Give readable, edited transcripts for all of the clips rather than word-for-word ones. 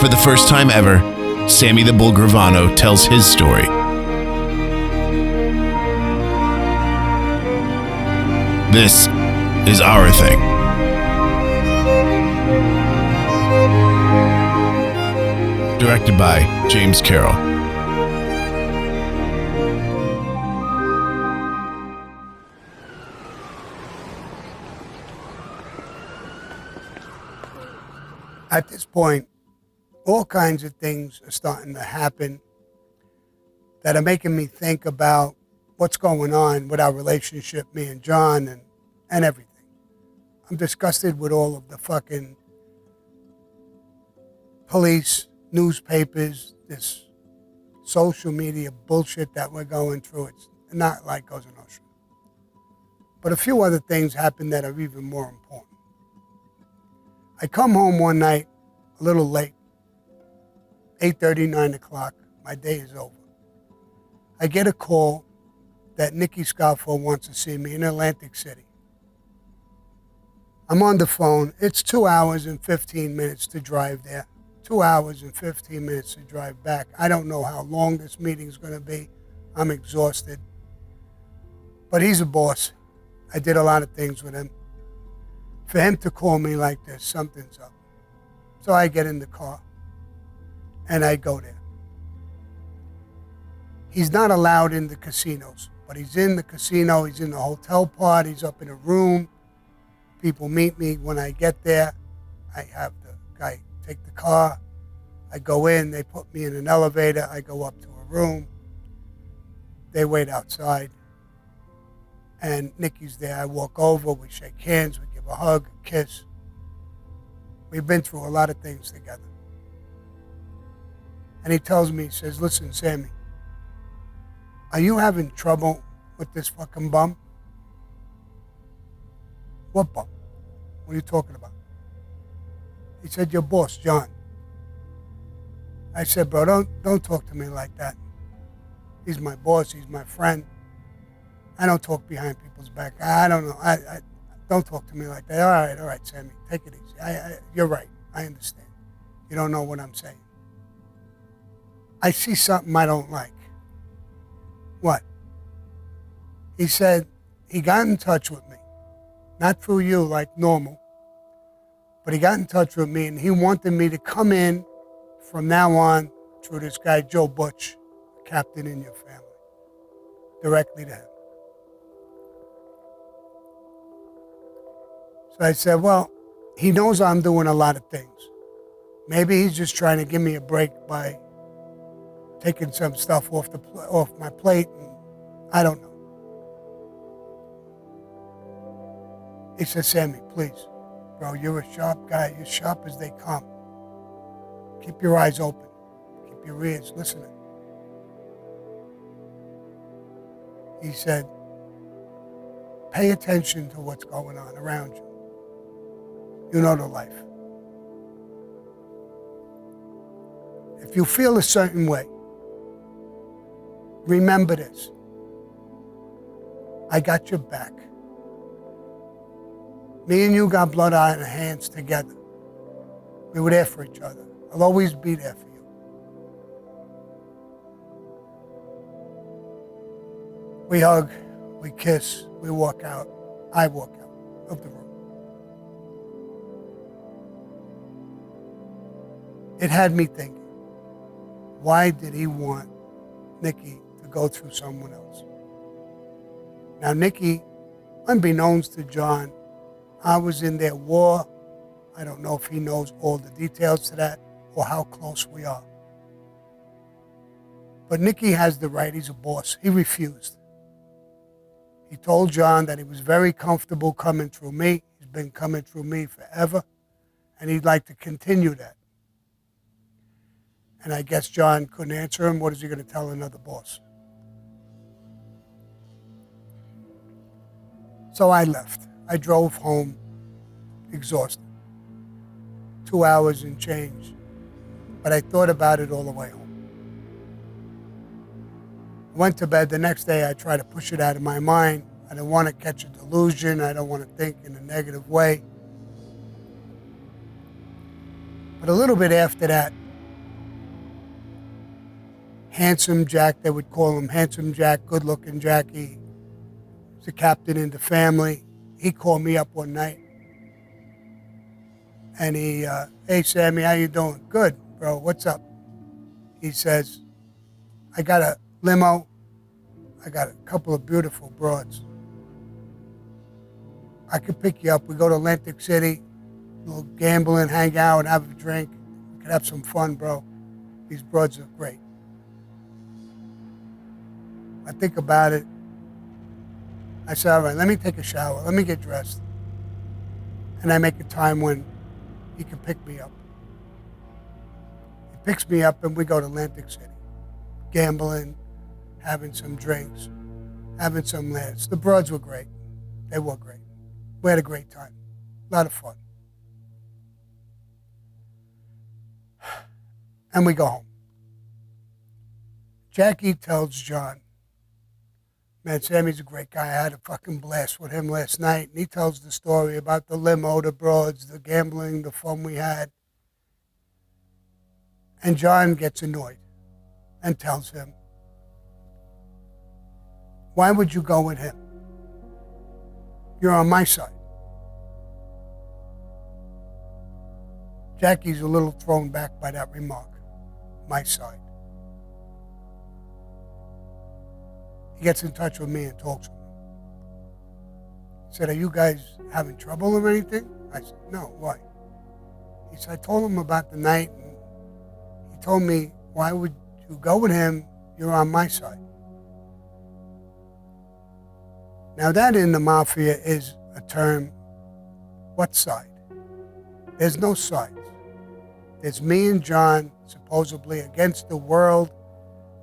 For the first time ever, Sammy the Bull Gravano tells his story. This is our thing. Directed by James Carroll. At this point, all kinds of things are starting to happen that are making me think about what's going on with our relationship, me and John, and everything. I'm disgusted with all of the fucking police, newspapers, this social media bullshit that we're going through. It's not like Cosa Nostra. But a few other things happened that are even more important. I come home one night a little late, 8:30, 9 o'clock. My day is over. I get a call that Nicky Scarfo wants to see me in Atlantic City. I'm on the phone. It's 2 hours and 15 minutes to drive there. 2 hours and 15 minutes to drive back. I don't know how long this meeting's going to be. I'm exhausted. But he's a boss. I did a lot of things with him. For him to call me like this, something's up. So I get in the car and I go there. He's not allowed in the casinos, but he's in the casino. He's in the hotel part. He's up in a room. People meet me when I get there. I have the guy take the car. I go in. They put me in an elevator. I go up to a room. They wait outside. And Nicky's there. I walk over. We shake hands. We give a hug, a kiss. We've been through a lot of things together. And he tells me, he says, listen, Sammy, are you having trouble with this fucking bum? What bum? What are you talking about? He said, your boss, John. I said, bro, don't talk to me like that. He's my boss. He's my friend. I don't talk behind people's back. I don't know. I don't talk to me like that. All right, Sammy, take it easy. You're right. I understand. You don't know what I'm saying. I see something I don't like. What? He said he got in touch with me. Not through you like normal, but he got in touch with me and he wanted me to come in from now on through this guy, Joe Butch, captain in your family, directly to him. So I said, well, he knows I'm doing a lot of things. Maybe he's just trying to give me a break by taking some stuff off my plate, and I don't know. He said, Sammy, please, bro, you're a sharp guy. You're sharp as they come. Keep your eyes open. Keep your ears listening. He said, pay attention to what's going on around you. You know the life. If you feel a certain way, remember this. I got your back. Me and you got blood on our hands together. We were there for each other. I'll always be there for you. We hug, we kiss, we walk out. I walk out of the room. It had me thinking, why did he want Nicky to go through someone else? Now, Nicky, unbeknownst to John, I was in their war. I don't know if he knows all the details to that or how close we are. But Nicky has the right. He's a boss. He refused. He told John that he was very comfortable coming through me. He's been coming through me forever, and he'd like to continue that. And I guess John couldn't answer him. What is he going to tell another boss? So I left. I drove home exhausted. 2 hours and change. But I thought about it all the way home. I went to bed. The next day I tried to push it out of my mind. I don't want to catch a delusion. I don't want to think in a negative way. But a little bit after that, Handsome Jack, they would call him Handsome Jack, good-looking Jackie. He's the captain in the family. He called me up one night, and he, hey, Sammy, how you doing? Good, bro, what's up? He says, I got a limo. I got a couple of beautiful broads. I could pick you up. We go to Atlantic City, a little gambling, hang out, and have a drink. We could have some fun, bro. These broads are great. I think about it. I said, all right, let me take a shower. Let me get dressed. And I make a time when he can pick me up. He picks me up and we go to Atlantic City. Gambling, having some drinks, having some laughs. The broads were great. They were great. We had a great time. A lot of fun. And we go home. Jackie tells John, man, Sammy's a great guy. I had a fucking blast with him last night. And he tells the story about the limo, the broads, the gambling, the fun we had. And John gets annoyed and tells him, why would you go with him? You're on my side. Jackie's a little thrown back by that remark. My side. He gets in touch with me and talks with me. He said, are you guys having trouble or anything? I said, no, why? He said, I told him about the night, and he told me, why would you go with him? You're on my side. Now that in the mafia is a term, what side? There's no sides. There's me and John supposedly against the world.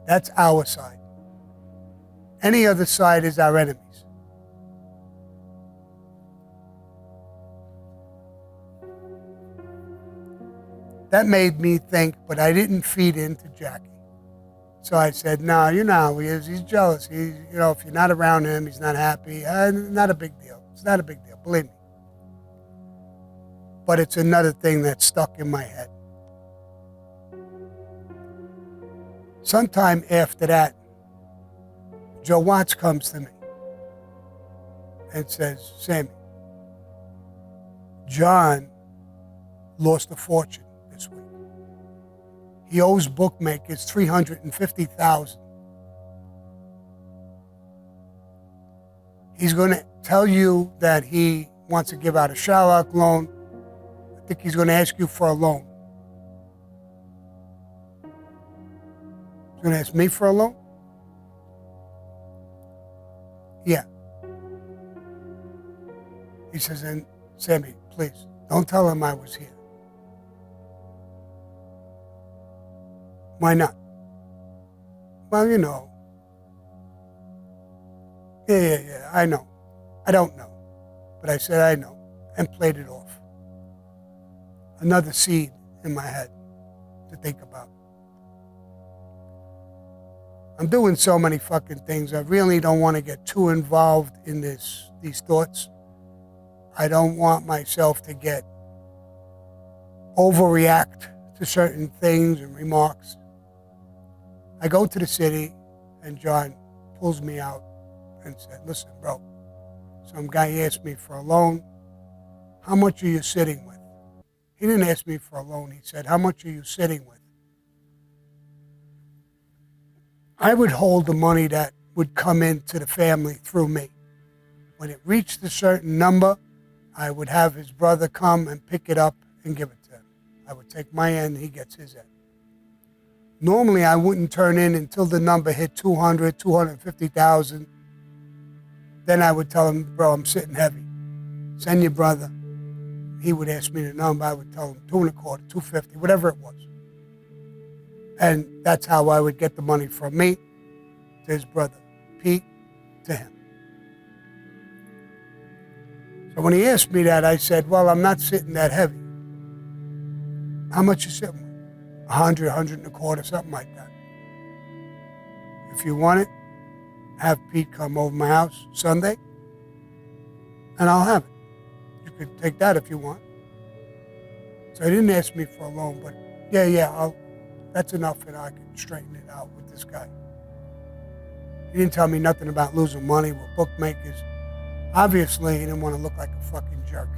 That's our side. Any other side is our enemies. That made me think, but I didn't feed into Jackie. So I said, no, you know how he is. He's jealous. If you're not around him, he's not happy. Not a big deal. It's not a big deal, believe me. But it's another thing that's stuck in my head. Sometime after that, Joe Watts comes to me and says, Sammy, John lost a fortune this week. He owes bookmakers $350,000. He's going to tell you that he wants to give out a Shylock loan. I think he's going to ask you for a loan. He's going to ask me for a loan? Yeah. He says, and Sammy, please, don't tell him I was here. Why not? Well, you know. Yeah, I know. I don't know. But I said I know and played it off. Another seed in my head to think about. I'm doing so many fucking things. I really don't want to get too involved in these thoughts. I don't want myself to get overreact to certain things and remarks. I go to the city and John pulls me out and said, listen, bro, some guy asked me for a loan. How much are you sitting with? He didn't ask me for a loan. He said, how much are you sitting with? I would hold the money that would come into the family through me. When it reached a certain number, I would have his brother come and pick it up and give it to him. I would take my end, he gets his end. Normally, I wouldn't turn in until the number hit 200, 250,000. Then I would tell him, bro, I'm sitting heavy. Send your brother. He would ask me the number. I would tell him 225, 250, whatever it was. And that's how I would get the money from me to his brother, Pete, to him. So when he asked me that, I said, well, I'm not sitting that heavy. How much you sitting with? 100, 125, something like that. If you want it, have Pete come over my house Sunday, and I'll have it. You could take that if you want. So he didn't ask me for a loan, but yeah, That's enough, and I can straighten it out with this guy. He didn't tell me nothing about losing money with bookmakers. Obviously, he didn't want to look like a fucking jerk.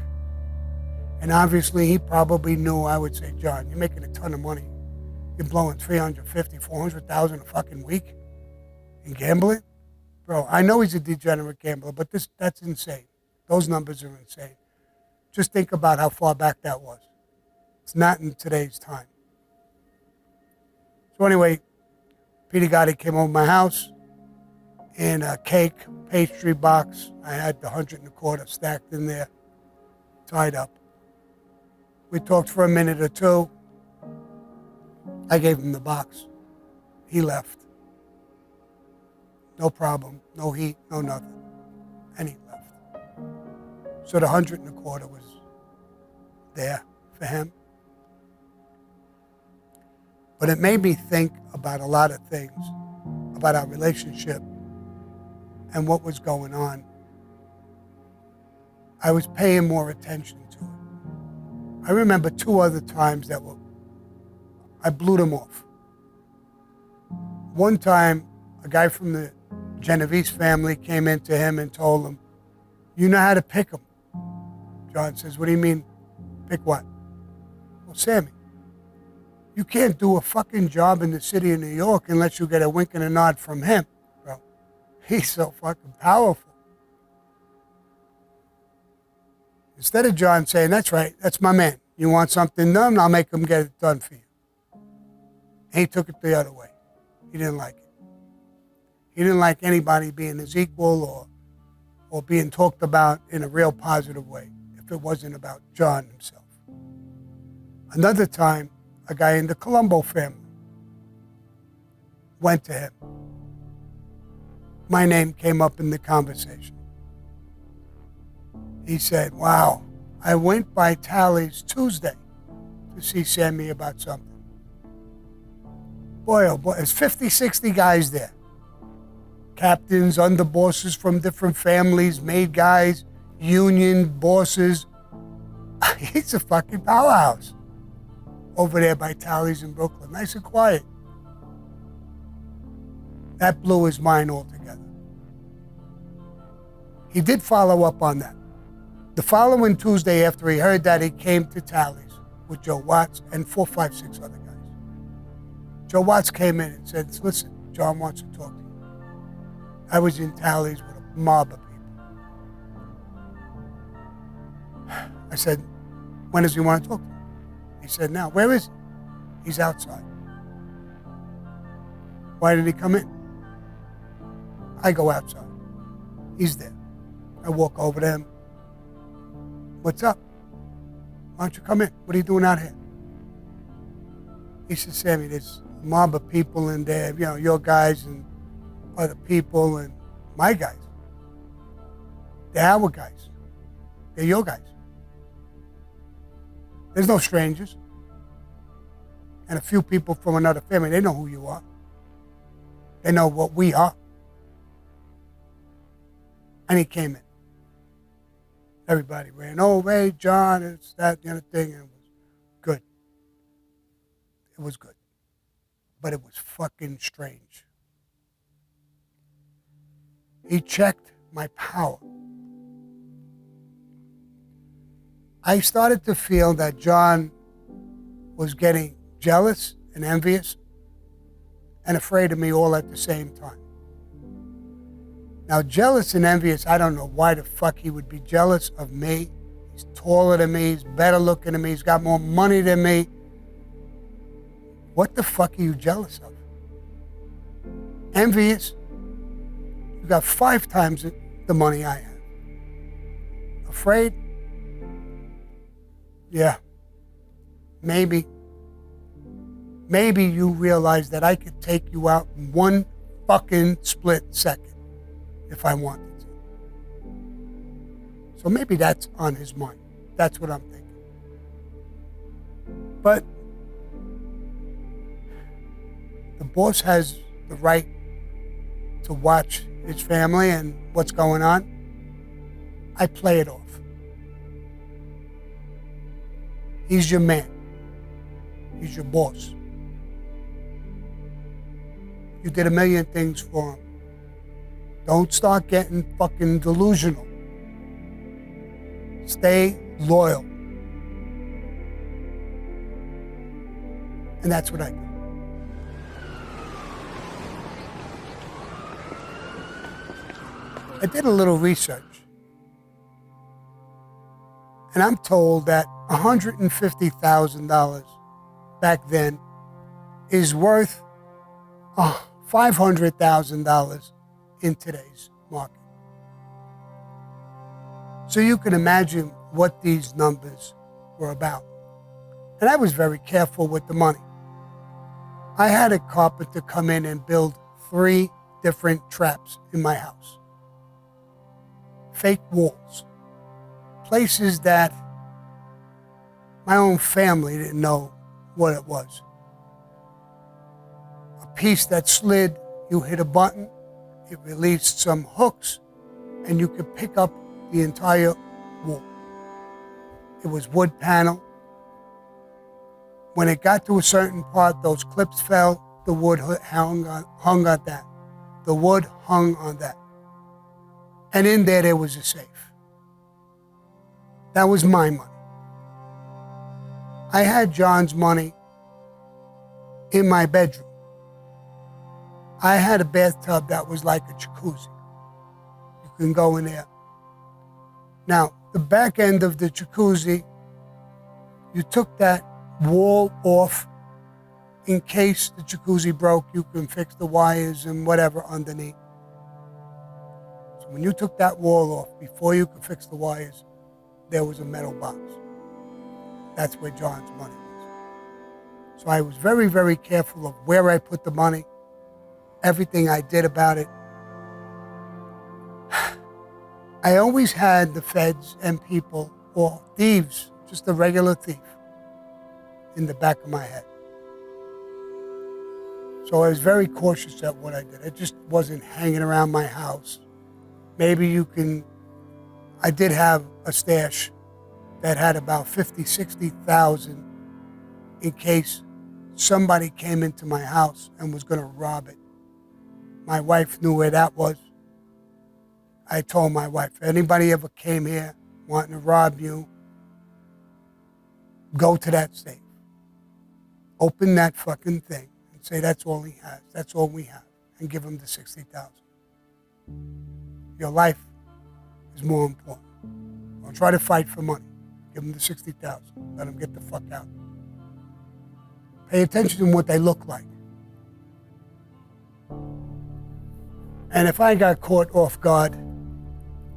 And obviously, he probably knew I would say, John, you're making a ton of money. You're blowing $350,000, $400,000 a fucking week in gambling? Bro, I know he's a degenerate gambler, but that's insane. Those numbers are insane. Just think about how far back that was. It's not in today's time. So anyway, Peter Gotti came over to my house and a cake, pastry box. I had the 125 stacked in there, tied up. We talked for a minute or two. I gave him the box. He left. No problem, no heat, no nothing. And he left. So the 125 was there for him. But it made me think about a lot of things, about our relationship and what was going on. I was paying more attention to it. I remember 2 other times I blew them off. One time, a guy from the Genovese family came into him and told him, you know how to pick them. John says, what do you mean, pick what? Well, Sammy, you can't do a fucking job in the city of New York unless you get a wink and a nod from him, bro. He's so fucking powerful. Instead of John saying, that's right, that's my man. You want something done, I'll make him get it done for you. And he took it the other way. He didn't like it. He didn't like anybody being his equal or being talked about in a real positive way if it wasn't about John himself. Another time, a guy in the Colombo family went to him. My name came up in the conversation. He said, wow, I went by Tally's Tuesday to see Sammy about something. Boy, oh boy, there's 50, 60 guys there. Captains, underbosses from different families, maid guys, union bosses. He's a fucking powerhouse over there by Tally's in Brooklyn. Nice and quiet. That blew his mind altogether. He did follow up on that. The following Tuesday after he heard that, he came to Tally's with Joe Watts and 4, 5, 6 other guys. Joe Watts came in and said, listen, John wants to talk to you. I was in Tally's with a mob of people. I said, when does he want to talk to me? He said, now, where is he? He's outside. Why did he come in? I go outside. He's there. I walk over to him. What's up? Why don't you come in? What are you doing out here? He said, Sammy, there's a mob of people in there, you know, your guys and other people and my guys. They're our guys. They're your guys. There's no strangers. And a few people from another family, they know who you are. They know what we are. And he came in. Everybody ran, oh, hey, John, it's that, the other thing, and it was good. It was good. But it was fucking strange. He checked my power. I started to feel that John was getting jealous and envious and afraid of me all at the same time. Now, jealous and envious, I don't know why the fuck he would be jealous of me. He's taller than me, he's better looking than me, he's got more money than me. What the fuck are you jealous of? Envious, you got 5 times the money I have. Afraid? Yeah. Maybe you realize that I could take you out in 1 fucking split second if I wanted to. So maybe that's on his mind. That's what I'm thinking. But the boss has the right to watch his family and what's going on. I play it off. He's your man. He's your boss. You did a million things for him. Don't start getting fucking delusional. Stay loyal. And that's what I do. I did a little research. And I'm told that $150,000 back then is worth $500,000 in today's market. So you can imagine what these numbers were about. And I was very careful with the money. I had a carpenter come in and build 3 different traps in my house. Fake walls. Places that my own family didn't know what it was. A piece that slid, you hit a button, it released some hooks, and you could pick up the entire wall. It was wood panel. When it got to a certain part, those clips fell, the wood hung on that. The wood hung on that. And in there was a safe. That was my money. I had John's money in my bedroom. I had a bathtub that was like a jacuzzi. You can go in there. Now, the back end of the jacuzzi, you took that wall off in case the jacuzzi broke. You can fix the wires and whatever underneath. So when you took that wall off, before you could fix the wires, there was a metal box. That's where John's money was. So I was very, very careful of where I put the money, everything I did about it. I always had the feds and people, or thieves, just a regular thief, in the back of my head. So I was very cautious at what I did. I just wasn't hanging around my house. Maybe I did have a stash that had about 50, 60,000 in case somebody came into my house and was going to rob it. My wife knew where that was. I told my wife, if anybody ever came here wanting to rob you, go to that safe. Open that fucking thing and say that's all he has, that's all we have, and give him the 60,000. Your life is more important. Don't try to fight for money. Give them the 60,000. Let them get the fuck out. Pay attention to what they look like. And if I got caught off guard,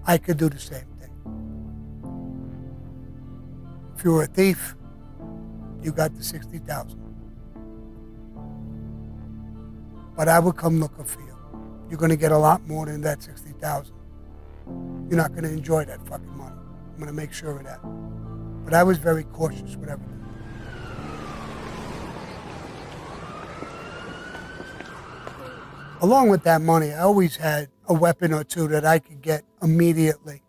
I could do the same thing. If you were a thief, you got the 60,000. But I would come looking for you. You're going to get a lot more than that 60,000. You're not going to enjoy that fucking money. I'm going to make sure of that. But I was very cautious with everything. Along with that money, I always had a weapon or two that I could get immediately.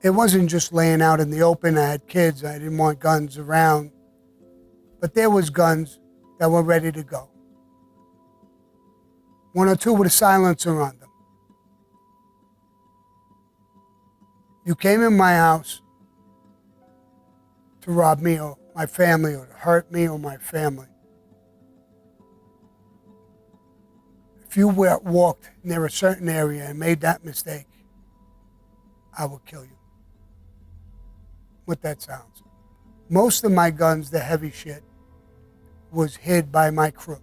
It wasn't just laying out in the open. I had kids. I didn't want guns around. But there was guns that were ready to go. 1 or 2 with a silencer on them. You came in my house to rob me or my family or to hurt me or my family. If you walked near a certain area and made that mistake, I would kill you. What that sounds. Most of my guns, the heavy shit, was hid by my crew.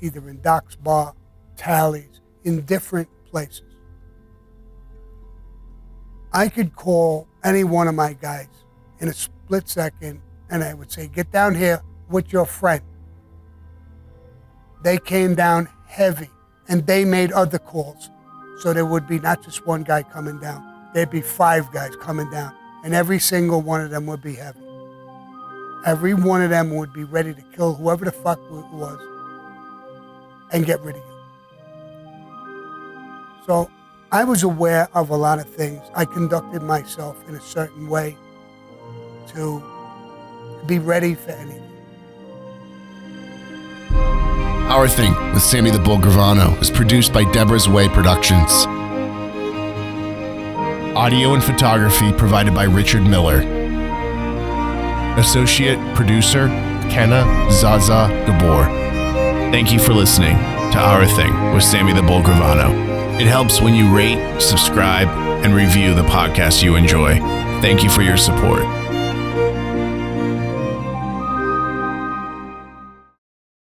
Either in Doc's bar, tallies, in different places. I could call any one of my guys in a split second and I would say, get down here with your friend. They came down heavy and they made other calls. So there would be not just one guy coming down, there'd be 5 guys coming down and every single one of them would be heavy. Every one of them would be ready to kill whoever the fuck it was and get rid of you. So I was aware of a lot of things. I conducted myself in a certain way to be ready for anything. Our Thing with Sammy the Bull Gravano is produced by Deborah's Way Productions. Audio and photography provided by Richard Miller. Associate producer, Kenna Zaza Gabor. Thank you for listening to Our Thing with Sammy the Bull Gravano. It helps when you rate, subscribe, and review the podcast you enjoy. Thank you for your support.